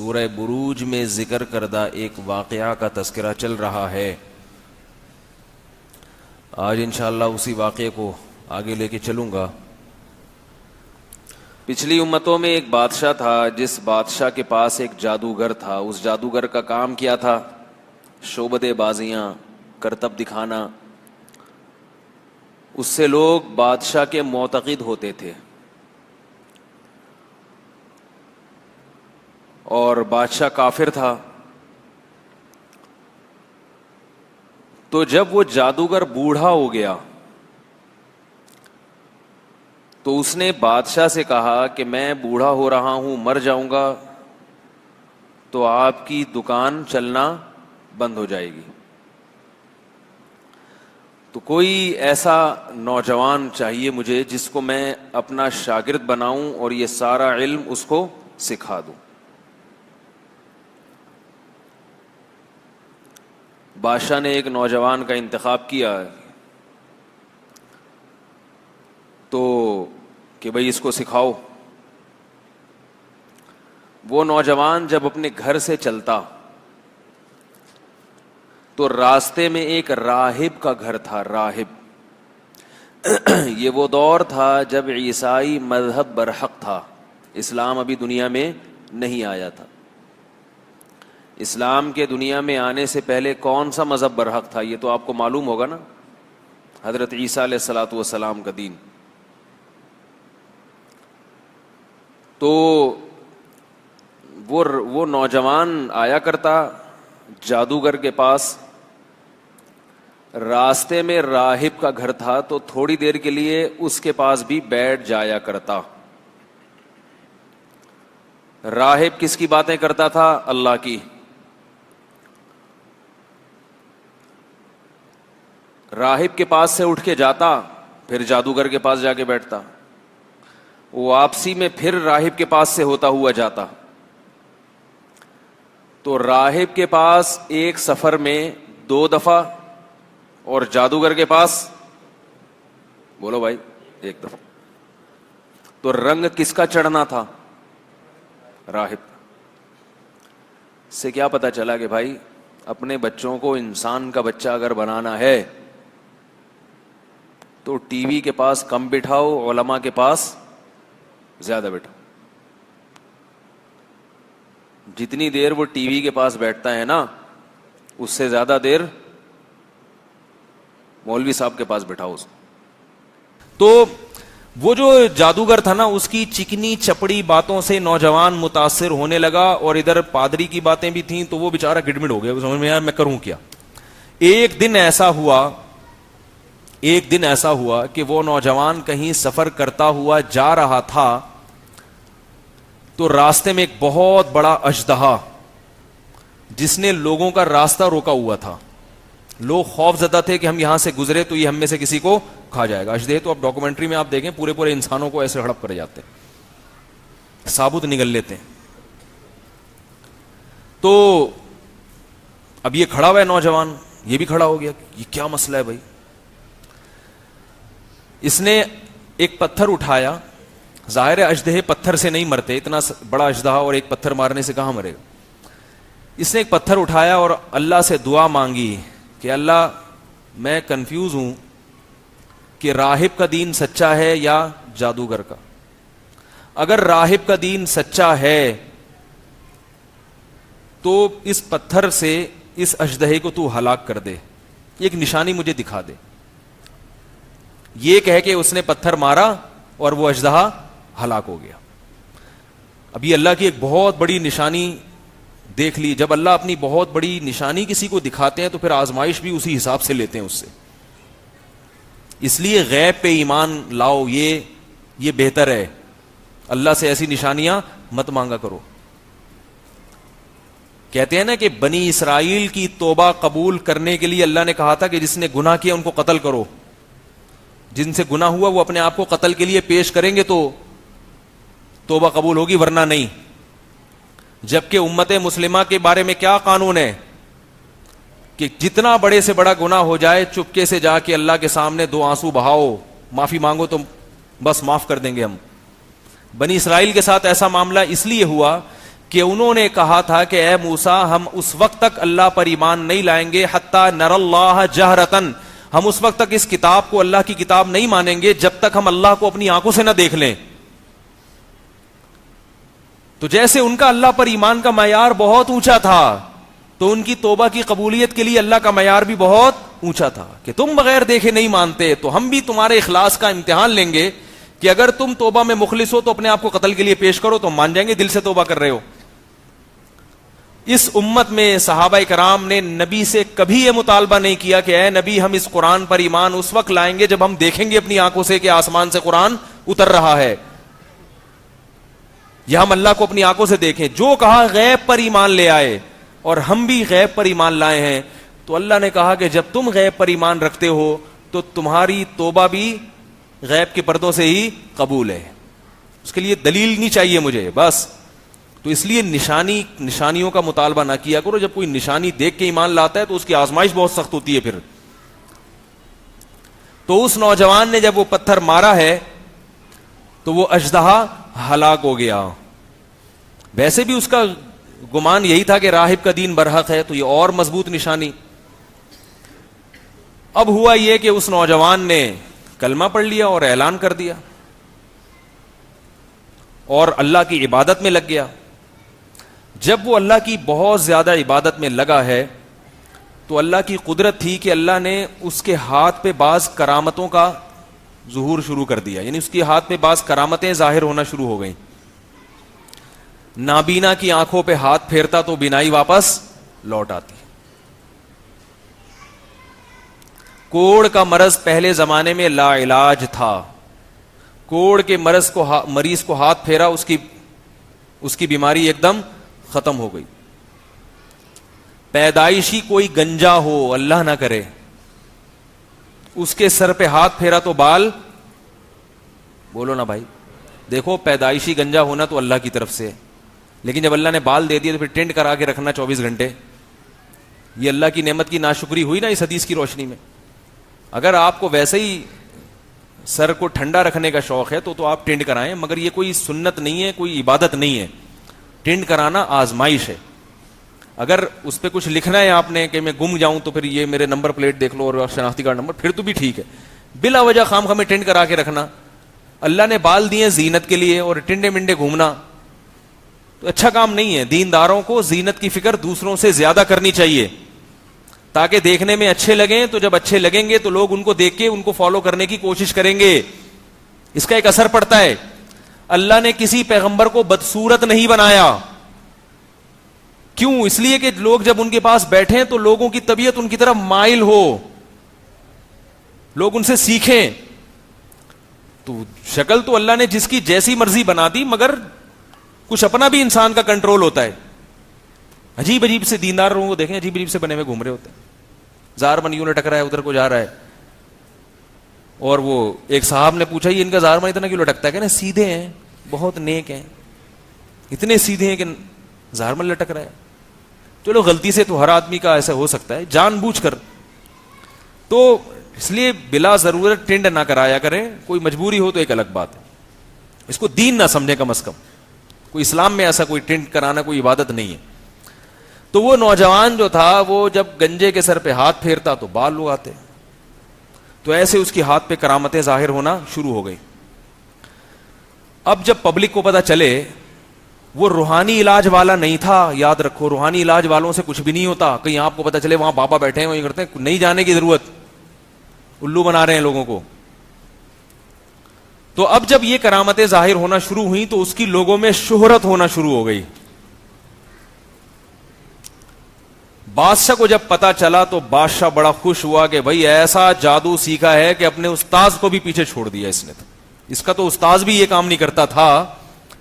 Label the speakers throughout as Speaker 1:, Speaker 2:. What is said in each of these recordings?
Speaker 1: سورہ بروج میں ذکر کردہ ایک واقعہ کا تذکرہ چل رہا ہے. آج انشاءاللہ اسی واقعے کو آگے لے کے چلوں گا. پچھلی امتوں میں ایک بادشاہ تھا جس بادشاہ کے پاس ایک جادوگر تھا. اس جادوگر کا کام کیا تھا؟ شعبدے بازیاں، کرتب دکھانا. اس سے لوگ بادشاہ کے معتقد ہوتے تھے اور بادشاہ کافر تھا. تو جب وہ جادوگر بوڑھا ہو گیا تو اس نے بادشاہ سے کہا کہ میں بوڑھا ہو رہا ہوں، مر جاؤں گا تو آپ کی دکان چلنا بند ہو جائے گی. تو کوئی ایسا نوجوان چاہیے مجھے جس کو میں اپنا شاگرد بناؤں اور یہ سارا علم اس کو سکھا دوں. بادشاہ نے ایک نوجوان کا انتخاب کیا تو کہ بھئی اس کو سکھاؤ. وہ نوجوان جب اپنے گھر سے چلتا تو راستے میں ایک راہب کا گھر تھا. راہب، یہ وہ دور تھا جب عیسائی مذہب برحق تھا. اسلام ابھی دنیا میں نہیں آیا تھا. اسلام کے دنیا میں آنے سے پہلے کون سا مذہب برحق تھا یہ تو آپ کو معلوم ہوگا نا. حضرت عیسیٰ علیہ الصلوۃ والسلام کا دین. تو وہ نوجوان آیا کرتا جادوگر کے پاس. راستے میں راہب کا گھر تھا تو تھوڑی دیر کے لیے اس کے پاس بھی بیٹھ جایا کرتا. راہب کس کی باتیں کرتا تھا؟ اللہ کی. راہب کے پاس سے اٹھ کے جاتا پھر جادوگر کے پاس جا کے بیٹھتا. واپسی میں پھر راہب کے پاس سے ہوتا ہوا جاتا. تو راہب کے پاس ایک سفر میں 2 دفعہ اور جادوگر کے پاس بولو بھائی 1 دفعہ. تو رنگ کس کا چڑھنا تھا؟ راہب. سے کیا پتا چلا کہ بھائی اپنے بچوں کو انسان کا بچہ اگر بنانا ہے تو ٹی وی کے پاس کم بٹھاؤ، علماء کے پاس زیادہ بٹھاؤ. جتنی دیر وہ ٹی وی کے پاس بیٹھتا ہے نا اس سے زیادہ دیر مولوی صاحب کے پاس بٹھاؤ اس کو. تو وہ جو جادوگر تھا نا اس کی چکنی چپڑی باتوں سے نوجوان متاثر ہونے لگا اور ادھر پادری کی باتیں بھی تھیں تو وہ بیچارہ گڑمڑ ہو گیا. سمجھ میں یار میں کروں کیا. ایک دن ایسا ہوا کہ وہ نوجوان کہیں سفر کرتا ہوا جا رہا تھا تو راستے میں ایک بہت بڑا اژدہا جس نے لوگوں کا راستہ روکا ہوا تھا. لوگ خوف زدہ تھے کہ ہم یہاں سے گزرے تو یہ ہم میں سے کسی کو کھا جائے گا. اژدہے تو اب ڈاکومنٹری میں آپ دیکھیں پورے انسانوں کو ایسے ہڑپ کر جاتے ہیں، ثابت نگل لیتے ہیں. تو اب یہ کھڑا ہوا ہے نوجوان، یہ بھی کھڑا ہو گیا. یہ کیا مسئلہ ہے بھائی؟ اس نے ایک پتھر اٹھایا. ظاہر ہے اژدہے پتھر سے نہیں مرتے، اتنا بڑا اژدہا اور ایک پتھر مارنے سے کہاں مرے گا. اس نے ایک پتھر اٹھایا اور اللہ سے دعا مانگی کہ اللہ میں کنفیوز ہوں کہ راہب کا دین سچا ہے یا جادوگر کا. اگر راہب کا دین سچا ہے تو اس پتھر سے اس اژدہے کو تو ہلاک کر دے، ایک نشانی مجھے دکھا دے. یہ کہہ کے اس نے پتھر مارا اور وہ اژدہا ہلاک ہو گیا. اب یہ اللہ کی ایک بہت بڑی نشانی دیکھ لی. جب اللہ اپنی بہت بڑی نشانی کسی کو دکھاتے ہیں تو پھر آزمائش بھی اسی حساب سے لیتے ہیں اس سے. اس لیے غیب پہ ایمان لاؤ، یہ بہتر ہے. اللہ سے ایسی نشانیاں مت مانگا کرو. کہتے ہیں نا کہ بنی اسرائیل کی توبہ قبول کرنے کے لیے اللہ نے کہا تھا کہ جس نے گناہ کیا ان کو قتل کرو. جن سے گناہ ہوا وہ اپنے آپ کو قتل کے لیے پیش کریں گے تو توبہ قبول ہوگی، ورنہ نہیں. جبکہ امت مسلمہ کے بارے میں کیا قانون ہے کہ جتنا بڑے سے بڑا گناہ ہو جائے چپکے سے جا کے اللہ کے سامنے 2 آنسو بہاؤ، معافی مانگو تو بس معاف کر دیں گے ہم. بنی اسرائیل کے ساتھ ایسا معاملہ اس لیے ہوا کہ انہوں نے کہا تھا کہ اے موسیٰ ہم اس وقت تک اللہ پر ایمان نہیں لائیں گے حتی نر اللہ جہرتن، ہم اس وقت تک اس کتاب کو اللہ کی کتاب نہیں مانیں گے جب تک ہم اللہ کو اپنی آنکھوں سے نہ دیکھ لیں. تو جیسے ان کا اللہ پر ایمان کا معیار بہت اونچا تھا تو ان کی توبہ کی قبولیت کے لیے اللہ کا معیار بھی بہت اونچا تھا کہ تم بغیر دیکھے نہیں مانتے تو ہم بھی تمہارے اخلاص کا امتحان لیں گے کہ اگر تم توبہ میں مخلص ہو تو اپنے آپ کو قتل کے لیے پیش کرو تو مان جائیں گے دل سے توبہ کر رہے ہو. اس امت میں صحابہ کرام نے نبی سے کبھی یہ مطالبہ نہیں کیا کہ اے نبی ہم اس قرآن پر ایمان اس وقت لائیں گے جب ہم دیکھیں گے اپنی آنکھوں سے کہ آسمان سے قرآن اتر رہا ہے یا ہم اللہ کو اپنی آنکھوں سے دیکھیں. جو کہا غیب پر ایمان لے آئے اور ہم بھی غیب پر ایمان لائے ہیں. تو اللہ نے کہا کہ جب تم غیب پر ایمان رکھتے ہو تو تمہاری توبہ بھی غیب کے پردوں سے ہی قبول ہے. اس کے لیے دلیل نہیں چاہیے مجھے بس. تو اس لیے نشانیوں کا مطالبہ نہ کیا کرو. جب کوئی نشانی دیکھ کے ایمان لاتا ہے تو اس کی آزمائش بہت سخت ہوتی ہے پھر. تو اس نوجوان نے جب وہ پتھر مارا ہے تو وہ اژدہا ہلاک ہو گیا. ویسے بھی اس کا گمان یہی تھا کہ راہب کا دین برحق ہے تو یہ اور مضبوط نشانی. اب ہوا یہ کہ اس نوجوان نے کلمہ پڑھ لیا اور اعلان کر دیا اور اللہ کی عبادت میں لگ گیا. جب وہ اللہ کی بہت زیادہ عبادت میں لگا ہے تو اللہ کی قدرت تھی کہ اللہ نے اس کے ہاتھ پہ بعض کرامتوں کا ظہور شروع کر دیا. یعنی اس کے ہاتھ پہ بعض کرامتیں ظاہر ہونا شروع ہو گئیں. نابینا کی آنکھوں پہ ہاتھ پھیرتا تو بینائی واپس لوٹ آتی. کوڑ کا مرض پہلے زمانے میں لا علاج تھا. کوڑ کے مریض کو ہاتھ پھیرا اس کی بیماری ایک دم ختم ہو گئی. پیدائشی کوئی گنجا ہو اللہ نہ کرے اس کے سر پہ ہاتھ پھیرا تو بال، بولو نا بھائی، دیکھو پیدائشی گنجا ہونا تو اللہ کی طرف سے، لیکن جب اللہ نے بال دے دیے تو پھر ٹینٹ کرا کے رکھنا 24 گھنٹے، یہ اللہ کی نعمت کی ناشکری ہوئی نا اس حدیث کی روشنی میں. اگر آپ کو ویسے ہی سر کو ٹھنڈا رکھنے کا شوق ہے تو آپ ٹینٹ کرائیں، مگر یہ کوئی سنت نہیں ہے، کوئی عبادت نہیں ہے. ٹینٹ کرانا آزمائش ہے. اگر اس پہ کچھ لکھنا ہے آپ نے کہ میں گم جاؤں تو پھر یہ میرے نمبر پلیٹ دیکھ لو اور شناختی کارڈ نمبر، پھر تو بھی ٹھیک ہے. بلا وجہ خام خواہ میں ٹینٹ کرا کے رکھنا، اللہ نے بال دیے زینت کے لیے اور ٹنڈے منڈے گھومنا تو اچھا کام نہیں ہے. دینداروں کو زینت کی فکر دوسروں سے زیادہ کرنی چاہیے تاکہ دیکھنے میں اچھے لگیں. تو جب اچھے لگیں گے تو لوگ ان کو دیکھ کے ان کو فالو کرنے کی کوشش کریں گے. اس کا ایک اثر پڑتا ہے. اللہ نے کسی پیغمبر کو بدصورت نہیں بنایا. کیوں؟ اس لیے کہ لوگ جب ان کے پاس بیٹھیں تو لوگوں کی طبیعت ان کی طرف مائل ہو، لوگ ان سے سیکھیں. تو شکل تو اللہ نے جس کی جیسی مرضی بنا دی، مگر کچھ اپنا بھی انسان کا کنٹرول ہوتا ہے. عجیب عجیب سے دیندار لوگوں کو دیکھیں، عجیب عجیب سے بنے ہوئے گھوم رہے ہوتے ہیں. زار من یوں لٹک رہا ہے، ادھر کو جا رہا ہے. اور وہ ایک صاحب نے پوچھا یہ ان کا زار من اتنا کیوں لٹکتا ہے؟ کہ نا سیدھے ہیں، بہت نیک ہیں، اتنے سیدھے ہیں کہ زار من لٹک رہا ہے. چلو غلطی سے تو ہر آدمی کا ایسا ہو سکتا ہے، جان بوجھ کر. تو اس لیے بلا ضرورت ٹینڈ نہ کرایا کریں. کوئی مجبوری ہو تو ایک الگ بات ہے، اس کو دین نہ سمجھے کم از کم. کوئی اسلام میں ایسا کوئی ٹینڈ کرانا کوئی عبادت نہیں ہے. تو وہ نوجوان جو تھا وہ جب گنجے کے سر پہ ہاتھ پھیرتا تو بال اگاتے. تو ایسے اس کے ہاتھ پہ کرامتیں ظاہر ہونا شروع ہو گئی. اب جب پبلک کو پتا چلے، وہ روحانی علاج والا نہیں تھا. یاد رکھو روحانی علاج والوں سے کچھ بھی نہیں ہوتا. کہیں آپ کو پتا چلے وہاں بابا بیٹھے ہیں وہیں کرتے ہیں، نہیں جانے کی ضرورت، الو بنا رہے ہیں لوگوں کو. تو اب جب یہ کرامتیں ظاہر ہونا شروع ہوئی تو اس کی لوگوں میں شہرت ہونا شروع ہو گئی. بادشاہ کو جب پتا چلا تو بادشاہ بڑا خوش ہوا کہ بھائی ایسا جادو سیکھا ہے کہ اپنے استاذ کو بھی پیچھے چھوڑ دیا اس نے. اس کا تو استاذ بھی یہ کام نہیں کرتا تھا،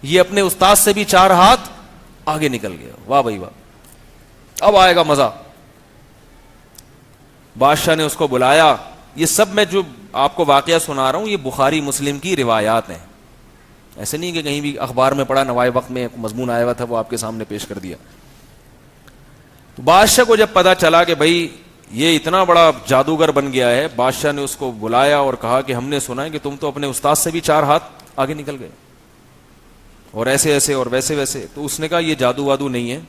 Speaker 1: یہ اپنے استاذ سے بھی 4 ہاتھ آگے نکل گیا. واہ بھائی واہ، اب آئے گا مزہ. بادشاہ نے اس کو بلایا. یہ سب میں جو آپ کو واقعہ سنا رہا ہوں یہ بخاری مسلم کی روایات ہیں، ایسے نہیں کہ کہیں بھی اخبار میں پڑھا نوائے وقت میں مضمون آیا ہوا تھا وہ آپ کے سامنے پیش کر دیا. تو بادشاہ کو جب پتا چلا کہ بھائی یہ اتنا بڑا جادوگر بن گیا ہے، بادشاہ نے اس کو بلایا اور کہا کہ ہم نے سنا ہے کہ تم تو اپنے استاد سے بھی 4 ہاتھ آگے نکل گئے. اور ایسے ایسے اور ویسے ویسے. تو اس نے کہا یہ جادو وادو نہیں ہے,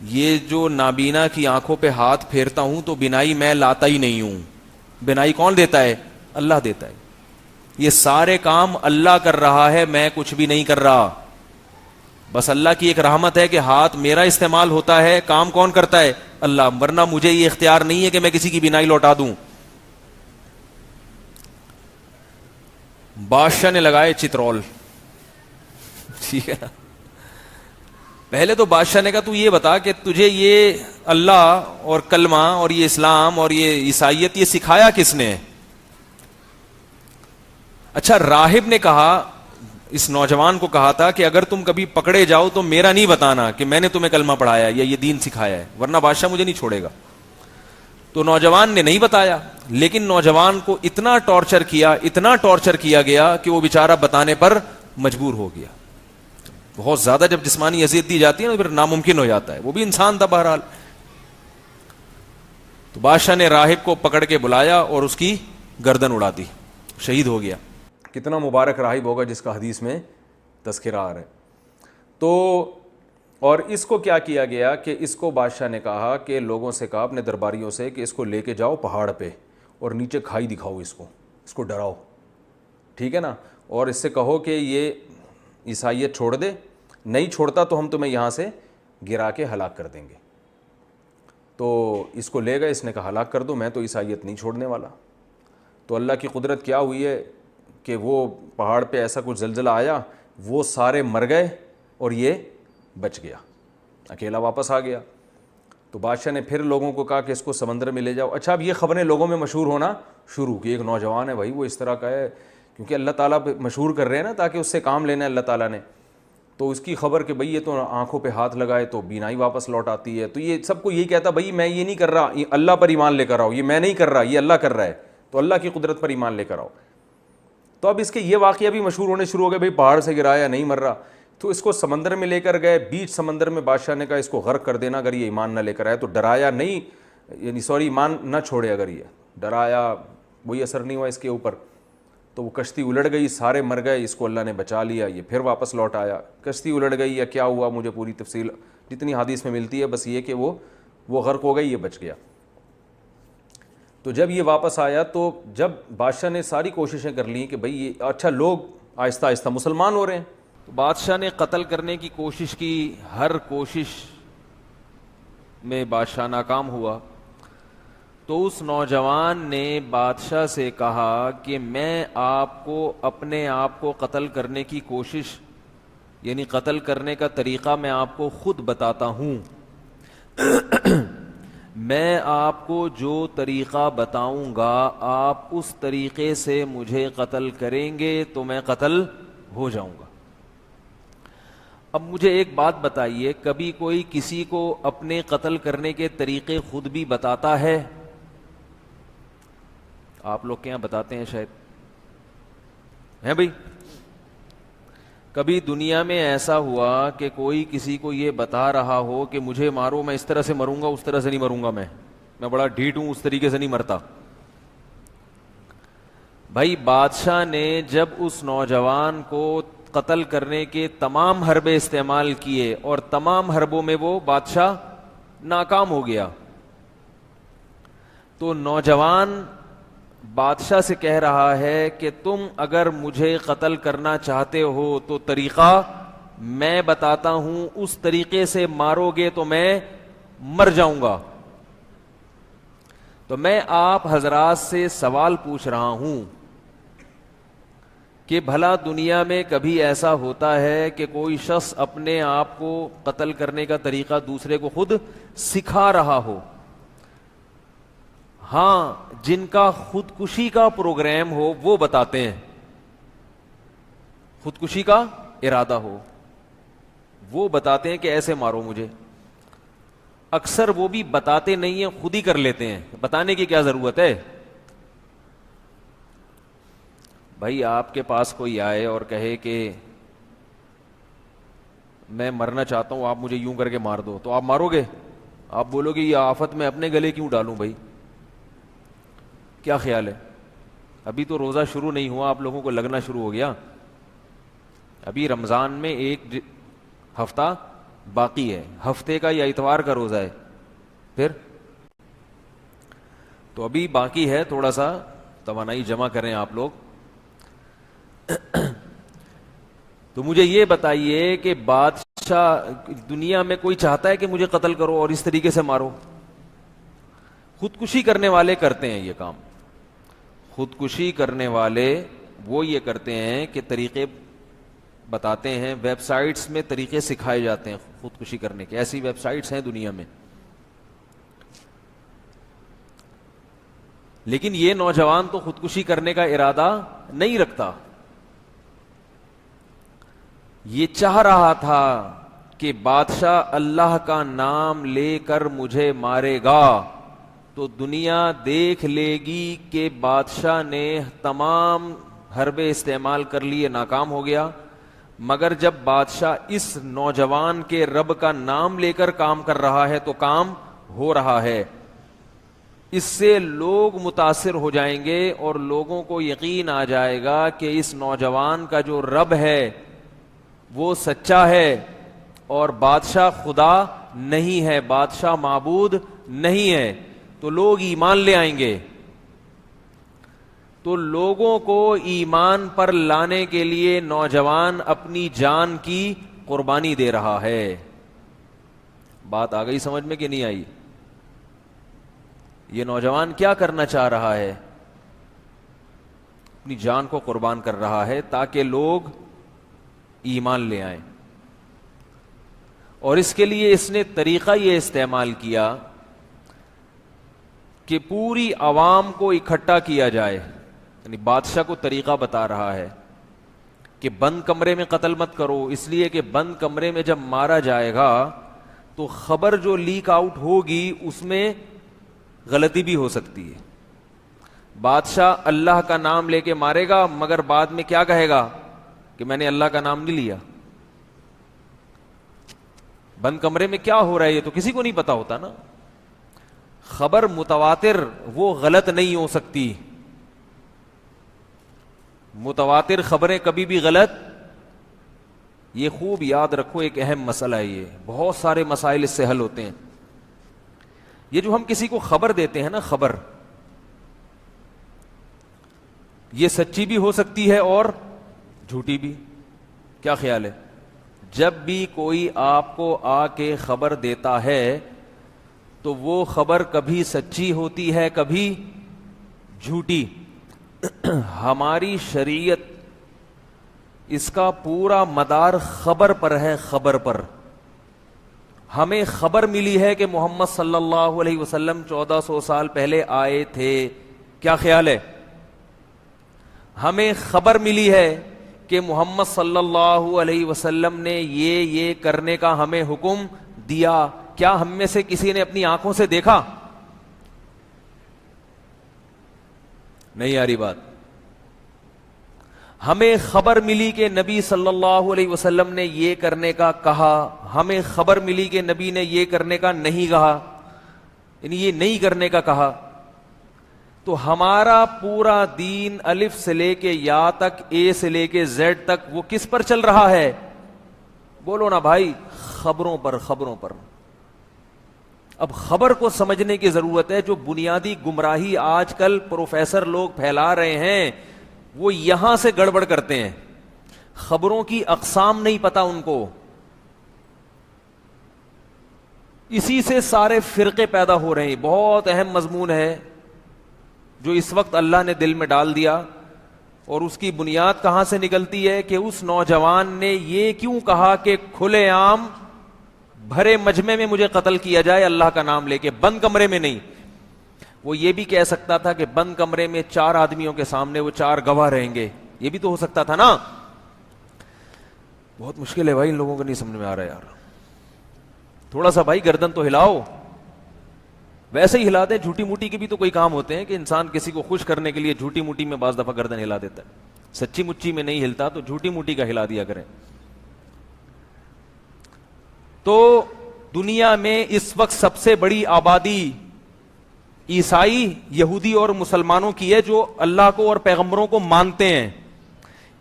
Speaker 1: یہ جو نابینا کی آنکھوں پہ ہاتھ پھیرتا ہوں تو بینائی میں لاتا ہی نہیں ہوں. بینائی کون دیتا ہے؟ اللہ دیتا ہے. یہ سارے کام اللہ کر رہا ہے, میں کچھ بھی نہیں کر رہا. بس اللہ کی ایک رحمت ہے کہ ہاتھ میرا استعمال ہوتا ہے, کام کون کرتا ہے؟ اللہ. ورنہ مجھے یہ اختیار نہیں ہے کہ میں کسی کی بینائی لوٹا دوں. بادشاہ نے لگائے چترول, ٹھیک ہے نا. پہلے تو بادشاہ نے کہا تو یہ بتا کہ تجھے یہ اللہ اور کلمہ اور یہ اسلام اور یہ عیسائیت یہ سکھایا کس نے؟ اچھا, راہب نے کہا, اس نوجوان کو کہا تھا کہ اگر تم کبھی پکڑے جاؤ تو میرا نہیں بتانا کہ میں نے تمہیں کلمہ پڑھایا یا یہ دین سکھایا ہے, ورنہ بادشاہ مجھے نہیں چھوڑے گا. تو نوجوان نے نہیں بتایا, لیکن نوجوان کو اتنا ٹارچر کیا گیا کہ وہ بیچارہ بتانے پر مجبور ہو گیا. بہت زیادہ جب جسمانی اذیت دی جاتی ہے نا پھر ناممکن ہو جاتا ہے. وہ بھی انسان تھا بہرحال. تو بادشاہ نے راہب کو پکڑ کے بلایا اور اس کی گردن اڑا دی, شہید ہو گیا. کتنا مبارک راہب ہوگا جس کا حدیث میں تذکرہ آ رہا ہے. تو اور اس کو کیا کیا گیا کہ اس کو بادشاہ نے کہا کہ لوگوں سے کہا, اپنے درباریوں سے, کہ اس کو لے کے جاؤ پہاڑ پہ اور نیچے کھائی دکھاؤ, اس کو ڈراؤ, ٹھیک ہے نا, اور اس سے کہو کہ یہ عیسائیت چھوڑ دے, نہیں چھوڑتا تو ہم تمہیں یہاں سے گرا کے ہلاک کر دیں گے. تو اس کو لے گئے, اس نے کہا ہلاک کر دو, میں تو عیسائیت نہیں چھوڑنے والا. تو اللہ کی قدرت کیا ہوئی ہے کہ وہ پہاڑ پہ ایسا کچھ زلزلہ آیا, وہ سارے مر گئے اور یہ بچ گیا, اکیلا واپس آ گیا. تو بادشاہ نے پھر لوگوں کو کہا کہ اس کو سمندر میں لے جاؤ. اچھا, اب یہ خبریں لوگوں میں مشہور ہونا شروع کی, ایک نوجوان ہے بھائی وہ اس طرح کا ہے, کیونکہ اللہ تعالیٰ مشہور کر رہے ہیں نا تاکہ اس سے کام لینا ہے اللہ تعالیٰ نے. تو اس کی خبر کہ بھئی یہ تو آنکھوں پہ ہاتھ لگائے تو بینائی واپس لوٹ آتی ہے. تو یہ سب کو یہی کہتا بھئی میں یہ نہیں کر رہا, اللہ پر ایمان لے کر آؤ, یہ میں نہیں کر رہا, یہ اللہ کر رہا ہے, تو اللہ کی قدرت پر ایمان لے کر آؤ. تو اب اس کے یہ واقعہ بھی مشہور ہونے شروع ہو گئے, بھئی پہاڑ سے گرایا نہیں مر رہا. تو اس کو سمندر میں لے کر گئے, بیچ سمندر میں بادشاہ نے کہا اس کو غرق کر دینا اگر یہ ایمان نہ لے کر آئے. تو ڈرایا نہیں, یعنی ایمان نہ چھوڑے, اگر یہ ڈرایا وہی اثر نہیں ہوا اس کے اوپر. تو وہ کشتی الٹ گئی, سارے مر گئے, اس کو اللہ نے بچا لیا, یہ پھر واپس لوٹ آیا. کشتی الٹ گئی یا کیا ہوا مجھے پوری تفصیل جتنی حدیث میں ملتی ہے, بس یہ کہ وہ غرق ہو گئی, یہ بچ گیا. تو جب یہ واپس آیا تو جب بادشاہ نے ساری کوششیں کر لیں کہ بھئی یہ اچھا لوگ آہستہ آہستہ مسلمان ہو رہے ہیں, تو بادشاہ نے قتل کرنے کی کوشش کی, ہر کوشش میں بادشاہ ناکام ہوا. تو اس نوجوان نے بادشاہ سے کہا کہ میں آپ کو اپنے آپ کو قتل کرنے کی کوشش, یعنی قتل کرنے کا طریقہ میں آپ کو خود بتاتا ہوں. میں آپ کو جو طریقہ بتاؤں گا آپ اس طریقے سے مجھے قتل کریں گے تو میں قتل ہو جاؤں گا. اب مجھے ایک بات بتائیے, کبھی کوئی کسی کو اپنے قتل کرنے کے طریقے خود بھی بتاتا ہے؟ آپ لوگ کیا بتاتے ہیں شاید ہیں بھائی. کبھی دنیا میں ایسا ہوا کہ کوئی کسی کو یہ بتا رہا ہو کہ مجھے مارو, میں اس طرح سے مروں گا, اس طرح سے نہیں مروں گا, میں بڑا ڈھیٹ ہوں, اس طریقے سے نہیں مرتا. بھائی بادشاہ نے جب اس نوجوان کو قتل کرنے کے تمام حربے استعمال کیے اور تمام حربوں میں وہ بادشاہ ناکام ہو گیا, تو نوجوان بادشاہ سے کہہ رہا ہے کہ تم اگر مجھے قتل کرنا چاہتے ہو تو طریقہ میں بتاتا ہوں, اس طریقے سے مارو گے تو میں مر جاؤں گا. تو میں آپ حضرات سے سوال پوچھ رہا ہوں کہ بھلا دنیا میں کبھی ایسا ہوتا ہے کہ کوئی شخص اپنے آپ کو قتل کرنے کا طریقہ دوسرے کو خود سکھا رہا ہو؟ ہاں, جن کا خودکشی کا پروگرام ہو وہ بتاتے ہیں, خودکشی کا ارادہ ہو وہ بتاتے ہیں کہ ایسے مارو مجھے. اکثر وہ بھی بتاتے نہیں ہیں, خود ہی کر لیتے ہیں. بتانے کی کیا ضرورت ہے؟ بھائی آپ کے پاس کوئی آئے اور کہے کہ میں مرنا چاہتا ہوں, آپ مجھے یوں کر کے مار دو, تو آپ مارو گے؟ آپ بولو گے یہ آفت میں اپنے گلے کیوں ڈالوں بھائی؟ کیا خیال ہے؟ ابھی تو روزہ شروع نہیں ہوا, آپ لوگوں کو لگنا شروع ہو گیا. ابھی رمضان میں ایک ہفتہ باقی ہے, ہفتے کا یا اتوار کا روزہ ہے, پھر تو ابھی باقی ہے, تھوڑا سا توانائی جمع کریں آپ لوگ. تو مجھے یہ بتائیے کہ بادشاہ دنیا میں کوئی چاہتا ہے کہ مجھے قتل کرو اور اس طریقے سے مارو؟ خودکشی کرنے والے کرتے ہیں یہ کام. خودکشی کرنے والے وہ یہ کرتے ہیں کہ طریقے بتاتے ہیں, ویب سائٹس میں طریقے سکھائے جاتے ہیں خودکشی کرنے کے, ایسی ویب سائٹس ہیں دنیا میں. لیکن یہ نوجوان تو خودکشی کرنے کا ارادہ نہیں رکھتا, یہ چاہ رہا تھا کہ بادشاہ اللہ کا نام لے کر مجھے مارے گا تو دنیا دیکھ لے گی کہ بادشاہ نے تمام حربے استعمال کر لیے, ناکام ہو گیا. مگر جب بادشاہ اس نوجوان کے رب کا نام لے کر کام کر رہا ہے تو کام ہو رہا ہے. اس سے لوگ متاثر ہو جائیں گے اور لوگوں کو یقین آ جائے گا کہ اس نوجوان کا جو رب ہے وہ سچا ہے اور بادشاہ خدا نہیں ہے, بادشاہ معبود نہیں ہے. تو لوگ ایمان لے آئیں گے. تو لوگوں کو ایمان پر لانے کے لیے نوجوان اپنی جان کی قربانی دے رہا ہے. بات آ گئی سمجھ میں کہ نہیں آئی؟ یہ نوجوان کیا کرنا چاہ رہا ہے؟ اپنی جان کو قربان کر رہا ہے تاکہ لوگ ایمان لے آئیں. اور اس کے لیے اس نے طریقہ یہ استعمال کیا کہ پوری عوام کو اکٹھا کیا جائے. یعنی بادشاہ کو طریقہ بتا رہا ہے کہ بند کمرے میں قتل مت کرو, اس لیے کہ بند کمرے میں جب مارا جائے گا تو خبر جو لیک آؤٹ ہوگی اس میں غلطی بھی ہو سکتی ہے. بادشاہ اللہ کا نام لے کے مارے گا مگر بعد میں کیا کہے گا کہ میں نے اللہ کا نام نہیں لیا. بند کمرے میں کیا ہو رہا ہے یہ تو کسی کو نہیں پتا ہوتا نا. خبر متواتر وہ غلط نہیں ہو سکتی, متواتر خبریں کبھی بھی غلط, یہ خوب یاد رکھو, ایک اہم مسئلہ ہے یہ. بہت سارے مسائل اس سے حل ہوتے ہیں. یہ جو ہم کسی کو خبر دیتے ہیں نا, خبر یہ سچی بھی ہو سکتی ہے اور جھوٹی بھی. کیا خیال ہے؟ جب بھی کوئی آپ کو آ کے خبر دیتا ہے تو وہ خبر کبھی سچی ہوتی ہے کبھی جھوٹی. ہماری شریعت اس کا پورا مدار خبر پر ہے, خبر پر. ہمیں خبر ملی ہے کہ محمد صلی اللہ علیہ وسلم 1400 سال پہلے آئے تھے. کیا خیال ہے؟ ہمیں خبر ملی ہے کہ محمد صلی اللہ علیہ وسلم نے یہ کرنے کا ہمیں حکم دیا. کیا ہم میں سے کسی نے اپنی آنکھوں سے دیکھا؟ نہیں آ رہی بات. ہمیں خبر ملی کہ نبی صلی اللہ علیہ وسلم نے یہ کرنے کا کہا, ہمیں خبر ملی کہ نبی نے یہ کرنے کا نہیں کہا, یعنی یہ نہیں کرنے کا کہا. تو ہمارا پورا دین الف سے لے کے یا تک, اے سے لے کے زیڈ تک, وہ کس پر چل رہا ہے؟ بولو نا بھائی, خبروں پر, خبروں پر. اب خبر کو سمجھنے کی ضرورت ہے. جو بنیادی گمراہی آج کل پروفیسر لوگ پھیلا رہے ہیں وہ یہاں سے گڑبڑ کرتے ہیں. خبروں کی اقسام نہیں پتا ان کو, اسی سے سارے فرقے پیدا ہو رہے ہیں. بہت اہم مضمون ہے جو اس وقت اللہ نے دل میں ڈال دیا, اور اس کی بنیاد کہاں سے نکلتی ہے کہ اس نوجوان نے یہ کیوں کہا کہ کھلے عام بھرے مجمع میں مجھے قتل کیا جائے اللہ کا نام لے کے, بند کمرے میں نہیں. وہ یہ بھی کہہ سکتا تھا کہ بند کمرے میں 4 آدمیوں کے سامنے وہ 4 گواہ رہیں گے, یہ بھی تو ہو سکتا تھا نا. بہت مشکل ہے بھائی, ان لوگوں کو نہیں سمجھ میں آ رہا یار. تھوڑا سا بھائی گردن تو ہلاؤ. ویسے ہی ہلا دیں, جھوٹی موٹی کے بھی تو کوئی کام ہوتے ہیں کہ انسان کسی کو خوش کرنے کے لیے جھوٹی موٹی میں بعض دفعہ گردن ہلا دیتا ہے. سچی مچی میں نہیں ہلتا تو جھوٹی موٹی کا ہلا دیا کریں. تو دنیا میں اس وقت سب سے بڑی آبادی عیسائی, یہودی اور مسلمانوں کی ہے جو اللہ کو اور پیغمبروں کو مانتے ہیں.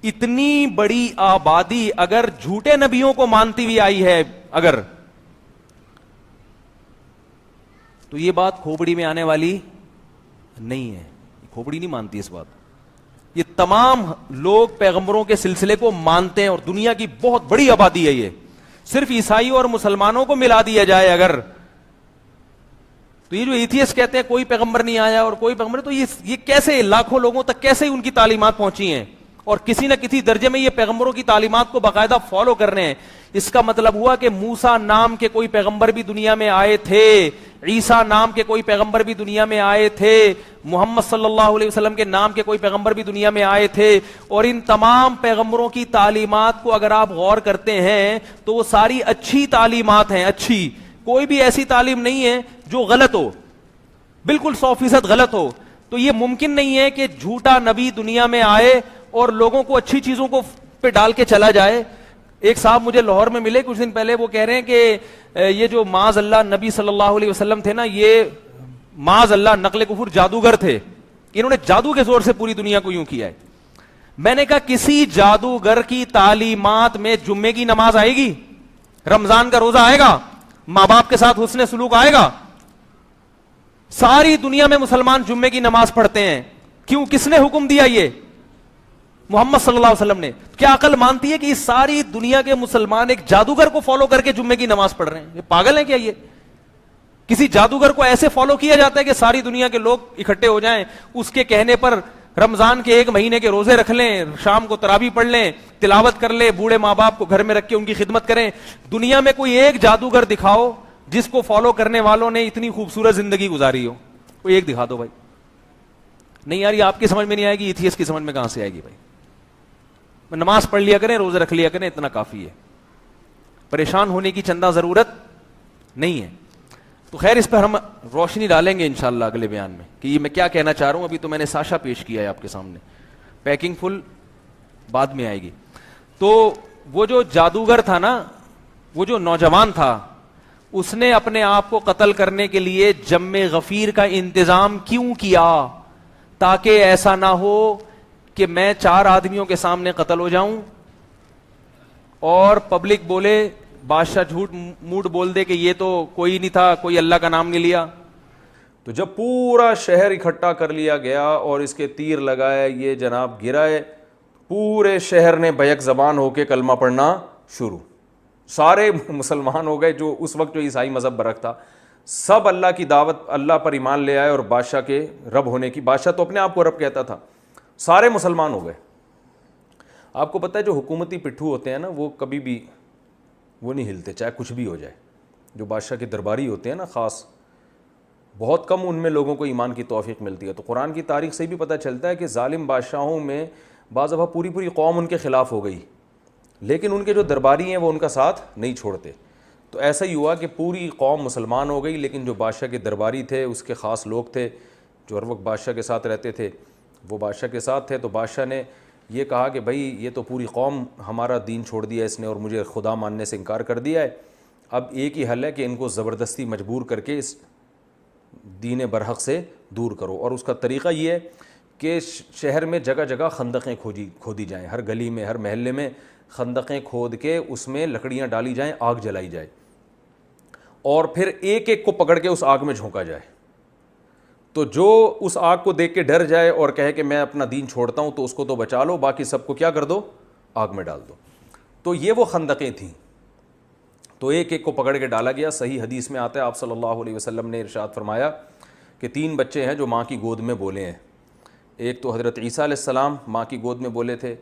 Speaker 1: اتنی بڑی آبادی اگر جھوٹے نبیوں کو مانتی ہوئی آئی ہے اگر، تو یہ بات کھوپڑی میں آنے والی نہیں ہے. کھوپڑی نہیں مانتی اس بات. یہ تمام لوگ پیغمبروں کے سلسلے کو مانتے ہیں اور دنیا کی بہت بڑی آبادی ہے. یہ صرف عیسائی اور مسلمانوں کو ملا دیا جائے اگر، تو یہ جو ایتھیسٹ کہتے ہیں کوئی پیغمبر نہیں آیا اور کوئی پیغمبر، تو یہ کیسے لاکھوں لوگوں تک کیسے ان کی تعلیمات پہنچی ہیں اور کسی نہ کسی درجے میں یہ پیغمبروں کی تعلیمات کو باقاعدہ فالو کر رہے ہیں. اس کا مطلب ہوا کہ موسیٰ نام کے کوئی پیغمبر بھی دنیا میں آئے تھے، عیسیٰ نام کے کوئی پیغمبر بھی دنیا میں آئے تھے، محمد صلی اللہ علیہ وسلم کے نام کے کوئی پیغمبر بھی دنیا میں آئے تھے. اور ان تمام پیغمبروں کی تعلیمات کو اگر آپ غور کرتے ہیں تو وہ ساری اچھی تعلیمات ہیں. اچھی، کوئی بھی ایسی تعلیم نہیں ہے جو غلط ہو، بالکل 100% غلط ہو. تو یہ ممکن نہیں ہے کہ جھوٹا نبی دنیا میں آئے اور لوگوں کو اچھی چیزوں کو پہ ڈال کے چلا جائے. ایک صاحب مجھے لاہور میں ملے کچھ دن پہلے، وہ کہہ رہے ہیں کہ یہ جو معاذ اللہ نبی صلی اللہ علیہ وسلم تھے نا، یہ معاذ اللہ نقل کفر جادوگر تھے، انہوں نے جادو کے زور سے پوری دنیا کو یوں کیا ہے. میں نے کہا کسی جادوگر کی تعلیمات میں جمعے کی نماز آئے گی، رمضان کا روزہ آئے گا، ماں باپ کے ساتھ حسن سلوک آئے گا؟ ساری دنیا میں مسلمان جمعے کی نماز پڑھتے ہیں. کیوں؟ کس نے حکم دیا؟ یہ محمد صلی اللہ علیہ وسلم نے. کیا عقل مانتی ہے کہ اس ساری دنیا کے مسلمان ایک جادوگر کو فالو کر کے جمعے کی نماز پڑھ رہے ہیں؟ یہ پاگل ہیں کیا؟ یہ کسی جادوگر کو ایسے فالو کیا جاتا ہے کہ ساری دنیا کے لوگ اکٹھے ہو جائیں، اس کے کہنے پر رمضان کے 1 مہینے کے روزے رکھ لیں، شام کو تراویح پڑھ لیں، تلاوت کر لیں، بوڑھے ماں باپ کو گھر میں رکھ کے ان کی خدمت کریں. دنیا میں کوئی ایک جادوگر دکھاؤ جس کو فالو کرنے والوں نے اتنی خوبصورت زندگی گزاری ہو، کوئی ایک دکھا دو بھائی. نہیں یار، یہ آپ کی سمجھ میں نہیں آئے گی، ایتھیسٹ کی سمجھ میں کہاں سے آئے گی بھائی؟ نماز پڑھ لیا کریں، روزے رکھ لیا کریں، اتنا کافی ہے. پریشان ہونے کی چندہ ضرورت نہیں ہے. تو خیر، اس پر ہم روشنی ڈالیں گے انشاءاللہ اگلے بیان میں کہ یہ میں کیا کہنا چاہ رہا ہوں. ابھی تو میں نے ساشا پیش کیا ہے آپ کے سامنے، پیکنگ فل بعد میں آئے گی. تو وہ جو جادوگر تھا نا، وہ جو نوجوان تھا، اس نے اپنے آپ کو قتل کرنے کے لیے جم غفیر کا انتظام کیوں کیا؟ تاکہ ایسا نہ ہو کہ میں 4 آدمیوں کے سامنے قتل ہو جاؤں اور پبلک بولے، بادشاہ جھوٹ موٹ بول دے کہ یہ تو کوئی نہیں تھا، کوئی اللہ کا نام نہیں لیا. تو جب پورا شہر اکٹھا کر لیا گیا اور اس کے تیر لگائے، یہ جناب گرائے، پورے شہر نے بیک زبان ہو کے کلمہ پڑھنا شروع. سارے مسلمان ہو گئے، جو اس وقت جو عیسائی مذہب برک تھا، سب اللہ کی دعوت، اللہ پر ایمان لے آئے اور بادشاہ کے رب ہونے کی، بادشاہ تو اپنے آپ کو رب کہتا تھا، سارے مسلمان ہو گئے. آپ کو پتہ ہے جو حکومتی پٹھو ہوتے ہیں نا، وہ کبھی بھی وہ نہیں ہلتے چاہے کچھ بھی ہو جائے. جو بادشاہ کے درباری ہوتے ہیں نا، خاص بہت کم ان میں لوگوں کو ایمان کی توفیق ملتی ہے. تو قرآن کی تاریخ سے بھی پتہ چلتا ہے کہ ظالم بادشاہوں میں بعض دفعہ پوری قوم ان کے خلاف ہو گئی، لیکن ان کے جو درباری ہیں وہ ان کا ساتھ نہیں چھوڑتے. تو ایسا ہی ہوا کہ پوری قوم مسلمان ہو گئی، لیکن جو بادشاہ کے درباری تھے، اس کے خاص لوگ تھے جو ہر وقت بادشاہ کے ساتھ رہتے تھے، وہ بادشاہ کے ساتھ تھے. تو بادشاہ نے یہ کہا کہ بھائی یہ تو پوری قوم ہمارا دین چھوڑ دیا اس نے اور مجھے خدا ماننے سے انکار کر دیا ہے. اب ایک ہی حل ہے کہ ان کو زبردستی مجبور کر کے اس دین برحق سے دور کرو. اور اس کا طریقہ یہ ہے کہ شہر میں جگہ جگہ خندقیں کھودی جائیں، ہر گلی میں، ہر محلے میں خندقیں کھود کے اس میں لکڑیاں ڈالی جائیں، آگ جلائی جائے اور پھر ایک ایک کو پکڑ کے اس آگ میں جھونکا جائے. تو جو اس آگ کو دیکھ کے ڈر جائے اور کہے کہ میں اپنا دین چھوڑتا ہوں تو اس کو تو بچا لو، باقی سب کو کیا کر دو؟ آگ میں ڈال دو. تو یہ وہ خندقیں تھیں. تو ایک ایک کو پکڑ کے ڈالا گیا. صحیح حدیث میں آتا ہے، آپ صلی اللہ علیہ وسلم نے ارشاد فرمایا کہ 3 بچے ہیں جو ماں کی گود میں بولے ہیں. ایک تو حضرت عیسیٰ علیہ السلام ماں کی گود میں بولے تھے،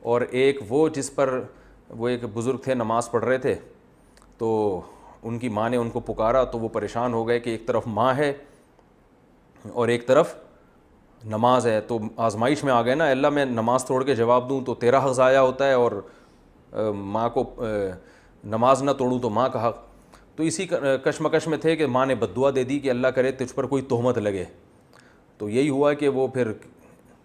Speaker 1: اور ایک وہ جس پر وہ ایک بزرگ تھے نماز پڑھ رہے تھے، تو ان کی ماں نے ان کو پکارا تو وہ پریشان ہو گئے کہ ایک طرف ماں ہے اور ایک طرف نماز ہے. تو آزمائش میں آ گئے نا، اللہ میں نماز توڑ کے جواب دوں تو تیرا حق ضائع ہوتا ہے، اور ماں کو نماز نہ توڑوں تو ماں کا حق. تو اسی کشمکش میں تھے کہ ماں نے بد دعا دے دی کہ اللہ کرے تجھ پر کوئی تہمت لگے. تو یہی ہوا کہ وہ پھر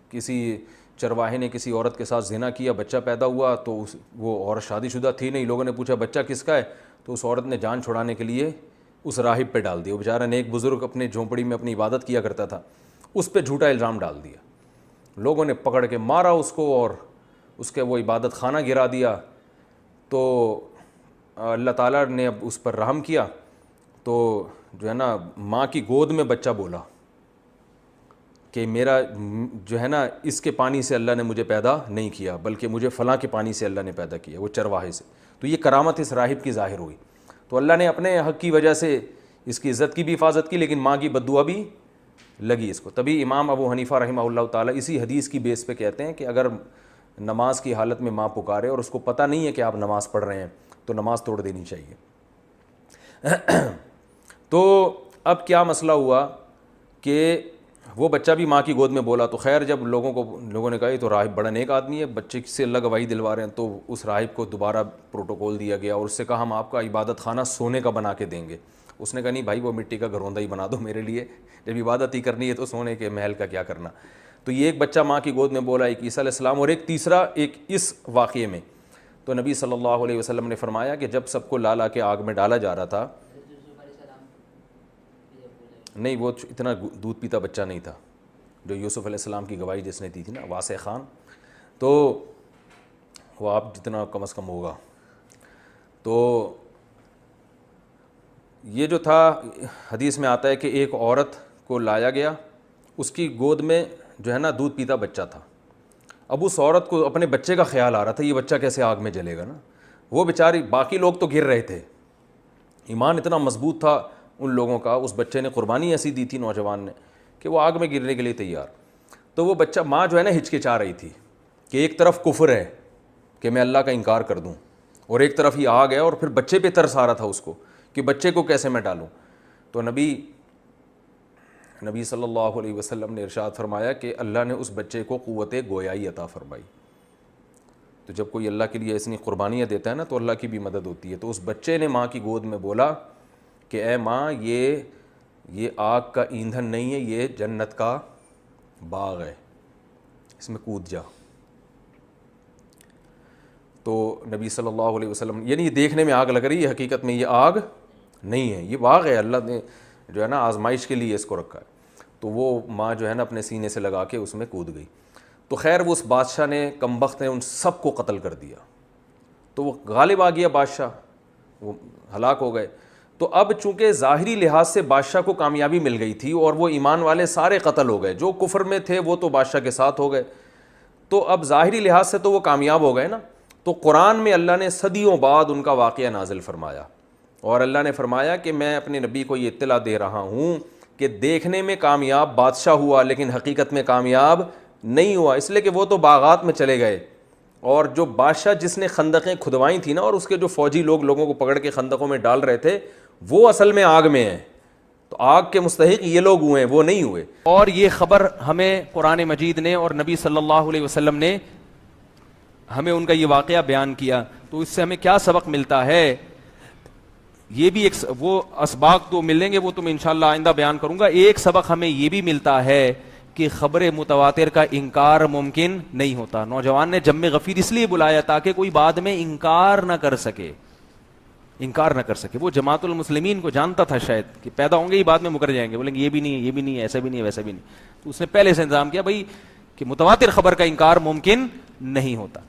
Speaker 1: کسی چرواہے نے کسی عورت کے ساتھ زنا کیا، بچہ پیدا ہوا. تو وہ عورت شادی شدہ تھی نہیں. لوگوں نے پوچھا بچہ کس کا ہے؟ تو اس عورت نے جان چھڑانے کے لیے اس راہب پہ ڈال دیا. وہ بیچارہ نیک بزرگ اپنے جھونپڑی میں اپنی عبادت کیا کرتا تھا، اس پہ جھوٹا الزام ڈال دیا. لوگوں نے پکڑ کے مارا اس کو اور اس کے وہ عبادت خانہ گرا دیا، تو اللہ تعالیٰ نے اب اس پر رحم کیا، تو جو ہے نا ماں کی گود میں بچہ بولا کہ میرا جو ہے نا اس کے پانی سے اللہ نے مجھے پیدا نہیں کیا بلکہ مجھے فلاں کے پانی سے اللہ نے پیدا کیا، وہ چرواہے سے۔ تو یہ کرامت اس راہب کی ظاہر ہوئی، تو اللہ نے اپنے حق کی وجہ سے اس کی عزت کی بھی حفاظت کی، لیکن ماں کی بد دعا بھی لگی اس کو۔ تبھی امام ابو حنیفہ رحمہ اللہ تعالیٰ اسی حدیث کی بیس پہ کہتے ہیں کہ اگر نماز کی حالت میں ماں پکارے اور اس کو پتہ نہیں ہے کہ آپ نماز پڑھ رہے ہیں تو نماز توڑ دینی چاہیے۔ تو اب کیا مسئلہ ہوا کہ وہ بچہ بھی ماں کی گود میں بولا، تو خیر جب لوگوں نے کہا یہ تو راہب بڑا نیک آدمی ہے، بچے سے اللہ گواہی دلوا رہے ہیں، تو اس راہب کو دوبارہ پروٹوکول دیا گیا اور اس سے کہا ہم آپ کا عبادت خانہ سونے کا بنا کے دیں گے۔ اس نے کہا نہیں بھائی وہ مٹی کا گھروندہ ہی بنا دو میرے لیے، جب عبادت ہی کرنی ہے تو سونے کے محل کا کیا کرنا۔ تو یہ ایک بچہ ماں کی گود میں بولا، ایک عیسیٰ علیہ السلام، اور ایک تیسرا ایک اس واقعے میں تو نبی صلی اللہ علیہ وسلم نے فرمایا کہ جب سب کو لا لا کے آگ میں ڈالا جا رہا تھا، نہیں وہ اتنا دودھ پیتا بچہ نہیں تھا جو یوسف علیہ السلام کی گواہی جس نے دی تھی نا، واسع خان، تو وہ آپ جتنا کم از کم ہوگا۔ تو یہ جو تھا حدیث میں آتا ہے کہ ایک عورت کو لایا گیا، اس کی گود میں جو ہے نا دودھ پیتا بچہ تھا۔ اب اس عورت کو اپنے بچے کا خیال آ رہا تھا یہ بچہ کیسے آگ میں جلے گا نا، وہ بیچاری، باقی لوگ تو گر رہے تھے، ایمان اتنا مضبوط تھا ان لوگوں کا، اس بچے نے قربانی ایسی دی تھی نوجوان نے کہ وہ آگ میں گرنے کے لیے تیار۔ تو وہ بچہ، ماں جو ہے نا ہچکچا رہی تھی کہ ایک طرف کفر ہے کہ میں اللہ کا انکار کر دوں، اور ایک طرف ہی آگ ہے، اور پھر بچے پہ ترس آ رہا تھا اس کو کہ بچے کو کیسے میں ڈالوں۔ تو نبی صلی اللہ علیہ وسلم نے ارشاد فرمایا کہ اللہ نے اس بچے کو قوت گویائی عطا فرمائی۔ تو جب کوئی اللہ کے لیے اتنی قربانیاں دیتا ہے نا تو اللہ کی بھی مدد ہوتی ہے۔ تو اس بچے نے ماں کی گود میں بولا کہ اے ماں، یہ آگ کا ایندھن نہیں ہے، یہ جنت کا باغ ہے، اس میں کود جا۔ تو نبی صلی اللہ علیہ وسلم، یعنی یہ دیکھنے میں آگ لگ رہی ہے، حقیقت میں یہ آگ نہیں ہے، یہ باغ ہے، اللہ نے جو ہے نا آزمائش کے لیے اس کو رکھا ہے۔ تو وہ ماں جو ہے نا اپنے سینے سے لگا کے اس میں کود گئی۔ تو خیر وہ اس بادشاہ نے، کمبخت نے، ان سب کو قتل کر دیا۔ تو وہ غالب آ گیا بادشاہ، وہ ہلاک ہو گئے۔ تو اب چونکہ ظاہری لحاظ سے بادشاہ کو کامیابی مل گئی تھی اور وہ ایمان والے سارے قتل ہو گئے، جو کفر میں تھے وہ تو بادشاہ کے ساتھ ہو گئے، تو اب ظاہری لحاظ سے تو وہ کامیاب ہو گئے نا۔ تو قرآن میں اللہ نے صدیوں بعد ان کا واقعہ نازل فرمایا، اور اللہ نے فرمایا کہ میں اپنے نبی کو یہ اطلاع دے رہا ہوں کہ دیکھنے میں کامیاب بادشاہ ہوا لیکن حقیقت میں کامیاب نہیں ہوا، اس لیے کہ وہ تو باغات میں چلے گئے، اور جو بادشاہ جس نے خندقیں کھدوائی تھی نا، اور اس کے جو فوجی لوگوں کو پکڑ کے خندقوں میں ڈال رہے تھے، وہ اصل میں آگ میں ہیں۔ تو آگ کے مستحق یہ لوگ ہوئے ہیں، وہ نہیں ہوئے۔
Speaker 2: اور یہ خبر ہمیں قرآن مجید نے اور نبی صلی اللہ علیہ وسلم نے ہمیں ان کا یہ واقعہ بیان کیا، تو اس سے ہمیں کیا سبق ملتا ہے؟ یہ بھی ایک وہ اسباق تو ملیں گے، وہ تو میں انشاءاللہ آئندہ بیان کروں گا۔ ایک سبق ہمیں یہ بھی ملتا ہے کہ خبر متواتر کا انکار ممکن نہیں ہوتا۔ نوجوان نے جم غفیر اس لیے بلایا تاکہ کوئی بعد میں انکار نہ کر سکے، وہ جماعت المسلمین کو جانتا تھا شاید کہ پیدا ہوں گے ہی بعد میں مکر جائیں گے، بولیں گے یہ بھی نہیں ہے، یہ بھی نہیں ہے، ایسا بھی نہیں ہے، ویسا بھی نہیں، تو اس نے پہلے سے انتظام کیا بھائی کہ متواتر خبر کا انکار ممکن نہیں ہوتا۔